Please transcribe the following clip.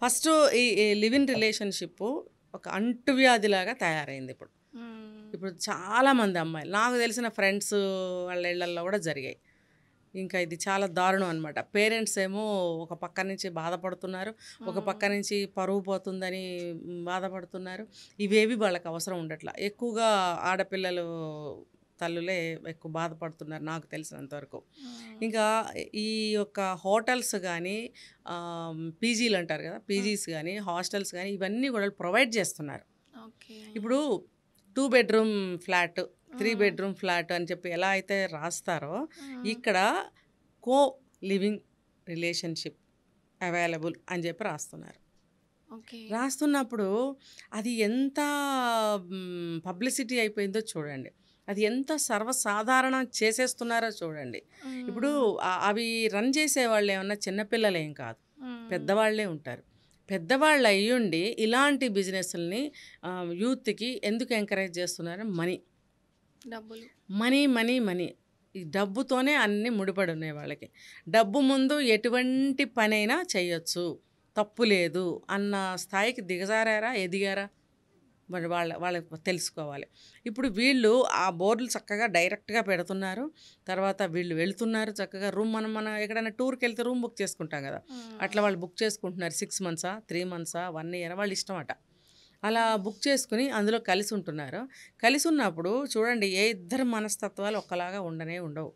First ఈ live in relationship ఒక అంటువ్యాధిలాగా తయారైంది ఇప్పుడు. హ్మ్. ఇప్పుడు చాలామంది అమ్మాయిలు నాకు తెలిసిన ఫ్రెండ్స్ వాళ్ళ ఇళ్ళల్లో కూడా జరిగాయి. ఇంకా ఇది చాలా దారుణం అనమాట. పేరెంట్స్ ఏమో ఒక పక్క నుంచి బాధపడుతున్నారు. ఒక పక్క హ్మ్. నుంచి పరువు పోతుందని బాధపడుతున్నారు. ఇవేవి వాళ్ళకి అవసరం ఉండట్లా. ఎక్కువగా ఆడపిల్లలు తల్లులే ఎక్కువ బాధపడుతున్నారు నాకు తెలిసినంత వరకు. హ్మ్. ఇంకా ఈ యొక్క హోటల్స్ గానీ, పీజీలు అంటారు కదా! హ్మ్. పీజీస్ గానీ, హాస్టల్స్ గానీ ఇవన్నీ కూడా ప్రొవైడ్ చేస్తున్నారు. ఓకే. ఇప్పుడు 2 బెడ్‌రూమ్ ఫ్లాట్, 3 హ్మ్. బెడ్‌రూమ్ ఫ్లాట్ అని చెప్పి ఎలా అయితే రాస్తారో, హ్మ్. ఇక్కడ కో లివింగ్ రిలేషన్‌షిప్ అవైలబుల్ అని చెప్పి రాస్తున్నారు. ఓకే. రాస్తున్నప్పుడు అది ఎంత పబ్లిసిటీ అయిపోయిందో చూడండి. అది ఎంత సర్వసాధారణం చేసేస్తున్నారో చూడండి. ఇప్పుడు హ్మ్. అవి రన్ చేసేవాళ్ళు ఏమన్నా చిన్న పిల్లలేం కాదు. హ్మ్. పెద్దవాళ్ళే ఉంటారు. పెద్దవాళ్ళు అయ్యుండి ఇలాంటి బిజినెస్‌లని యూత్‌కి ఎందుకు ఎంకరేజ్ చేస్తున్నారు? మనీ. డబ్బులు. Money, money, money. ఈ డబ్బుతోనే అన్నీ ముడిపడి ఉన్నాయి వాళ్ళకి. డబ్బు ముందు ఎటువంటి పనైనా చేయొచ్చు. తప్పు లేదు అన్న స్థాయికి దిగజారారా? ఎదిగారా? మరి వాళ్ళకి తెలుసుకోవాలి. ఇప్పుడు వీళ్ళు ఆ బోర్డులు చక్కగా డైరెక్ట్‌గా పెడుతున్నారు. తర్వాత వీళ్ళు వెళ్తున్నారు చక్కగా మనం ఎక్కడైనా టూర్‌కెళ్తే రూమ్ బుక్ చేసుకుంటాం గదా! అట్లా హ్మ్. వాళ్ళు బుక్ చేసుకుంటున్నారు. 6 మంత్సా? 3 మంత్సా? 1 ఇయరా? వాళ్ళ ఇష్టమట. అలా హ్మ్. బుక్ చేసుకొని అందులో కలిసుంటున్నారు. కలిసున్నప్పుడు చూడండి ఏ ఇద్దరి మనస్తత్వాలు ఒక్కలాగా ఉండనే ఉండవు.